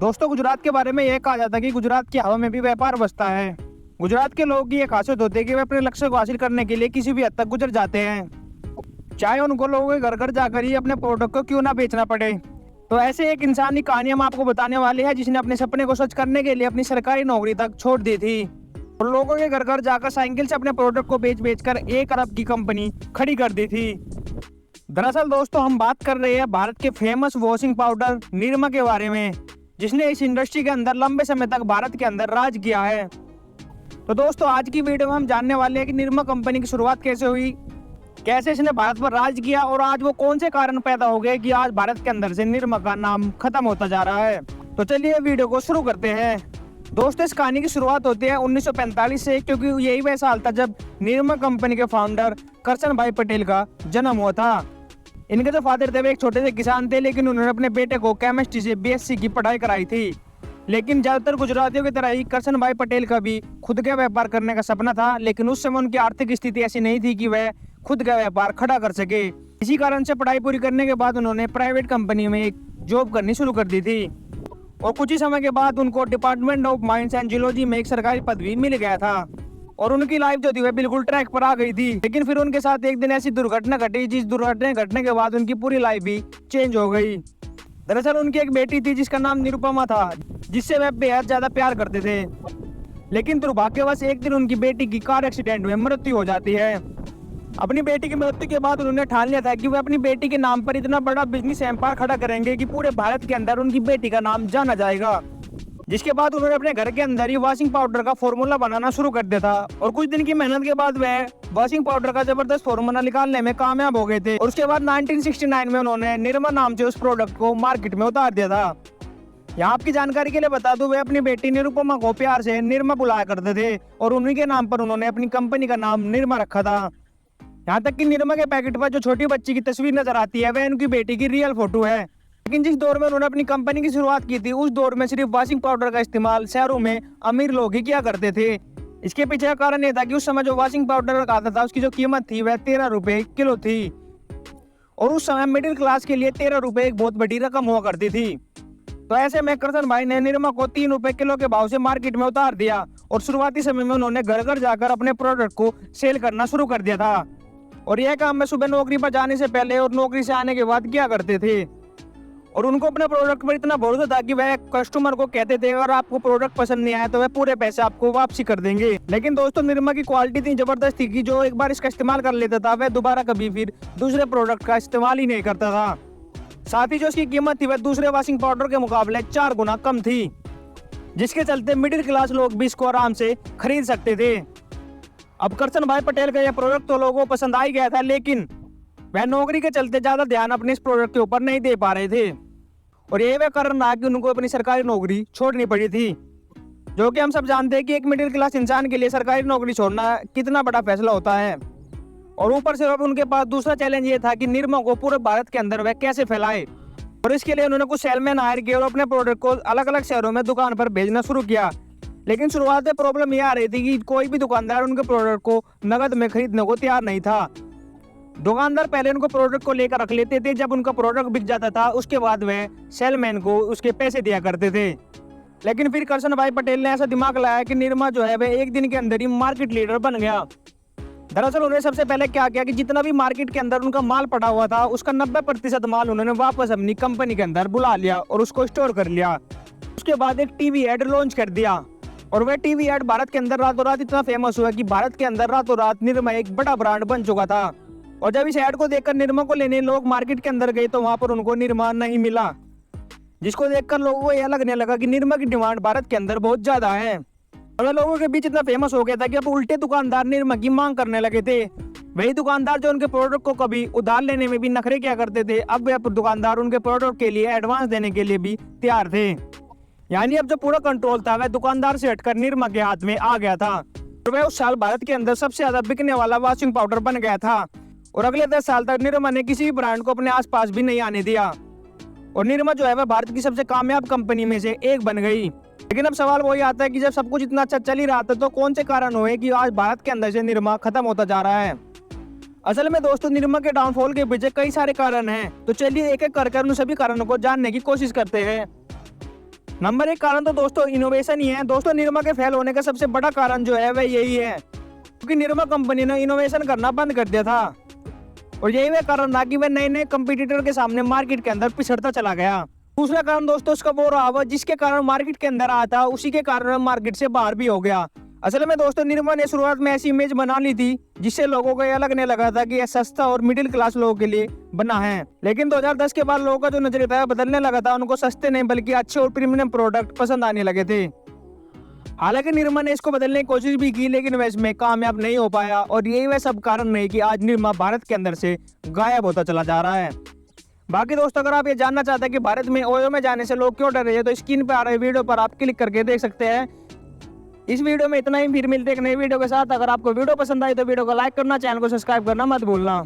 दोस्तों, गुजरात के बारे में यह कहा जाता है कि गुजरात की हवा में भी व्यापार बसता है। गुजरात के लोगों की एक खासियत होती है कि वे अपने लक्ष्य को हासिल करने के लिए किसी भी हद तक गुजर जाते हैं, चाहे उनको लोगों के घर घर जाकर ही अपने प्रोडक्ट को क्यों ना बेचना पड़े। तो ऐसे एक इंसान की कहानी हम आपको बताने वाले हैं जिसने अपने सपने को सच करने के लिए अपनी सरकारी नौकरी तक छोड़ दी थी और लोगों के घर घर जाकर साइकिल से अपने प्रोडक्ट को बेच कर 1 अरब की कंपनी खड़ी कर दी थी। दरअसल दोस्तों, हम बात कर रहे हैं भारत के फेमस वॉशिंग पाउडर निरमा के बारे में, जिसने इस इंडस्ट्री के अंदर लंबे समय तक भारत के अंदर राज किया है। तो दोस्तों, आज की वीडियो में हम जानने वाले हैं कि निरमा कंपनी की शुरुआत कैसे हुई, कैसे इसने भारत पर राज किया और आज वो कौन से कारण पैदा हो गए कि आज भारत के अंदर से निरमा का नाम खत्म होता जा रहा है। तो चलिए वीडियो को शुरू करते हैं। दोस्तों, इस कहानी की शुरुआत होती है 1945 से, क्योंकि यही वह साल था जब निरमा कंपनी के फाउंडर करशन भाई पटेल का जन्म हुआ था। इनके जो फादर थे वे एक छोटे से किसान थे, लेकिन उन्होंने अपने बेटे को केमिस्ट्री से बीएससी की पढ़ाई कराई थी। लेकिन ज्यादातर गुजरातियों की तरह ही करशन भाई पटेल का भी खुद का व्यापार करने का सपना था, लेकिन उस समय उनकी आर्थिक स्थिति ऐसी नहीं थी कि वह खुद का व्यापार खड़ा कर सके। इसी कारण से पढ़ाई पूरी करने के बाद उन्होंने प्राइवेट कंपनी में एक जॉब करनी शुरू कर दी थी और कुछ ही समय के बाद उनको department of mines and geology में एक सरकारी पदवी मिल गया था और उनकी लाइफ जो थी वह बिल्कुल ट्रैक पर आ गई थी। लेकिन फिर उनके साथ एक दिन ऐसी दुर्घटना घटी जिस दुर्घटना घटने के बाद उनकी पूरी लाइफ भी चेंज हो गई। दरअसल उनकी एक बेटी थी जिसका नाम निरुपमा था, जिससे वह बेहद ज्यादा प्यार करते थे। लेकिन दुर्भाग्यवश एक दिन उनकी बेटी की कार एक्सीडेंट में मृत्यु हो जाती है। अपनी बेटी की मृत्यु के बाद उन्होंने ठान लिया था कि वे अपनी बेटी के नाम पर इतना बड़ा बिजनेस एम्पायर खड़ा करेंगे कि पूरे भारत के अंदर उनकी बेटी का नाम जाना जाएगा। जिसके बाद उन्होंने अपने घर के अंदर ही वॉशिंग पाउडर का फॉर्मूला बनाना शुरू कर दिया था और कुछ दिन की मेहनत के बाद वह वॉशिंग पाउडर का जबरदस्त फॉर्मूला निकालने में कामयाब हो गए थे और उसके बाद 1969 में उन्होंने निरमा नाम से उस प्रोडक्ट को मार्केट में उतार दिया था। यहाँ आपकी जानकारी के लिए बता दूं, वे अपनी बेटी निरुपमा को प्यार से निरमा बुलाया करते थे और उन्हीं के नाम पर उन्होंने अपनी कंपनी का नाम निरमा रखा था। यहाँ तक कि निरमा के पैकेट पर जो छोटी बच्ची की तस्वीर नजर आती है वह उनकी बेटी की रियल फोटो है। लेकिन जिस दौर में उन्होंने अपनी कंपनी की शुरुआत की थी उस दौर में सिर्फ वॉशिंग पाउडर का इस्तेमाल शहरों में अमीर लोग ही किया करते थे। इसके पीछे का कारण यह था कि उस समय जो वॉशिंग पाउडर आता था उसकी जो कीमत थी वह 13 रुपए किलो थी और उस समय मिडिल क्लास के लिए 13 रुपए एक बहुत बड़ी रकम हुआ करती थी। तो ऐसे में करशन भाई ने निरमा को 3 रुपए किलो के भाव से मार्केट में उतार दिया और शुरुआती समय में उन्होंने घर घर जाकर अपने प्रोडक्ट को सेल करना शुरू कर दिया था। और यह काम में सुबह नौकरी पर जाने से पहले और नौकरी से आने के बाद किया करते थे और उनको अपने प्रोडक्ट पर इतना भरोसा था कि वह कस्टमर को कहते थे अगर आपको प्रोडक्ट पसंद नहीं आया तो वह पूरे पैसे आपको वापसी कर देंगे। लेकिन दोस्तों, निरमा की क्वालिटी इतनी जबरदस्त थी कि जो एक बार इसका इस्तेमाल कर लेता था वह दोबारा कभी फिर दूसरे प्रोडक्ट का इस्तेमाल ही नहीं करता था। साथ ही जो इसकी कीमत थी वह दूसरे वॉशिंग पाउडर के मुकाबले 4 गुना कम थी, जिसके चलते मिडिल क्लास लोग भी इसको आराम से खरीद सकते थे। अब करशन भाई पटेल का यह प्रोडक्ट तो लोगों को पसंद आ ही गया था, लेकिन वह नौकरी के चलते ज्यादा ध्यान अपने इस प्रोडक्ट के ऊपर नहीं दे पा रहे थे और यही वह कारण रहा कि उनको अपनी सरकारी नौकरी छोड़नी पड़ी थी। जो कि हम सब जानते हैं कि एक मिडिल क्लास इंसान के लिए सरकारी नौकरी छोड़ना कितना बड़ा फैसला होता है। और ऊपर से अब उनके पास दूसरा चैलेंज ये था कि निरमा को पूरे भारत के अंदर वह कैसे फैलाए और इसके लिए उन्होंने कुछ सेलमैन हायर किए और अपने प्रोडक्ट को अलग अलग शहरों में दुकान पर भेजना शुरू किया। लेकिन शुरुआत में प्रॉब्लम यह आ रही थी कि कोई भी दुकानदार उनके प्रोडक्ट को नगद में खरीदने को तैयार नहीं था। दुकानदार पहले उनको प्रोडक्ट को लेकर रख लेते थे, जब उनका प्रोडक्ट बिक जाता था उसके बाद वह सेलमैन को उसके पैसे दिया करते थे। लेकिन फिर करशन भाई पटेल ने ऐसा दिमाग लगाया कि निरमा जो है वह एक दिन के अंदर ही मार्केट लीडर बन गया। दरअसल उन्होंने सबसे पहले क्या किया कि जितना भी मार्केट के अंदर उनका माल पड़ा हुआ था उसका 90% माल उन्होंने वापस अपनी कंपनी के अंदर बुला लिया और उसको स्टोर कर लिया। उसके बाद एक टीवी एड लॉन्च कर दिया और वह टीवी एड भारत के अंदर रातों रात इतना फेमस हुआ कि भारत के अंदर रातों रात निरमा एक बड़ा ब्रांड बन चुका था। और जब इस एड को देखकर निरमा को लेने लोग मार्केट के अंदर गए तो वहां पर उनको निरमा नहीं मिला, जिसको देखकर लोगों को यह लगने लगा कि निरमा की डिमांड भारत के अंदर बहुत ज्यादा है और लोगों के बीच इतना फेमस हो गया था कि अब उल्टे दुकानदार निरमा की मांग करने लगे थे। वही दुकानदार जो उनके प्रोडक्ट को कभी उधार लेने में भी नखरे किया करते थे, अब वे दुकानदार उनके प्रोडक्ट के लिए एडवांस देने के लिए भी तैयार थे। यानी अब जो पूरा कंट्रोल था वह दुकानदार से हटकर निरमा के हाथ में आ गया था और वह उस साल भारत के अंदर सबसे ज्यादा बिकने वाला वॉशिंग पाउडर बन गया था और अगले 10 साल तक निरमा ने किसी भी ब्रांड को अपने आसपास भी नहीं आने दिया और निरमा जो है वह भारत की सबसे कामयाब कंपनी में से एक बन गई। लेकिन अब सवाल वही आता है कि जब सब कुछ इतना अच्छा चल ही रहा था तो कौन से कारण हुए कि आज भारत के अंदर से निरमा खत्म होता जा रहा है। असल में दोस्तों, निरमा के डाउनफॉल के पीछे कई सारे कारण हैं, तो चलिए एक एक कर उन सभी कारणों को जानने की कोशिश करते हैं। नंबर 1 कारण तो दोस्तों इनोवेशन ही है। दोस्तों निरमा के फेल होने का सबसे बड़ा कारण जो है वह यही है, क्योंकि निरमा कंपनी ने इनोवेशन करना बंद कर दिया था और यही वह कारण था कि वह नए नए कंपटीटर के सामने मार्केट के अंदर पिछड़ता चला गया। दूसरा कारण दोस्तों उसका वो रहा हुआ जिसके कारण मार्केट के अंदर आया था, उसी के कारण मार्केट से बाहर भी हो गया। असल में दोस्तों निरमा ने शुरुआत में ऐसी इमेज बना ली थी जिससे लोगों को यह लगने लगा था कि यह सस्ता और मिडिल क्लास लोगों के लिए बना है। लेकिन 2010 के बाद लोगों का जो नजरिया था बदलने लगा था, उनको सस्ते नहीं बल्कि अच्छे और प्रीमियम प्रोडक्ट पसंद आने लगे थे। हालांकि निरमा ने इसको बदलने की कोशिश भी की, लेकिन वह इसमें कामयाब नहीं हो पाया और यही वह सब कारण नहीं कि आज निरमा भारत के अंदर से गायब होता चला जा रहा है। बाकी दोस्तों अगर आप ये जानना चाहते हैं कि भारत में ओयो में जाने से लोग क्यों डर रहे हैं, तो स्क्रीन पे आ रहे वीडियो पर आप क्लिक करके देख सकते हैं। इस वीडियो में इतना ही, फिर मिलते हैं एक नई वीडियो के साथ। अगर आपको वीडियो पसंद आई तो वीडियो को लाइक करना, चैनल को सब्सक्राइब करना मत भूलना।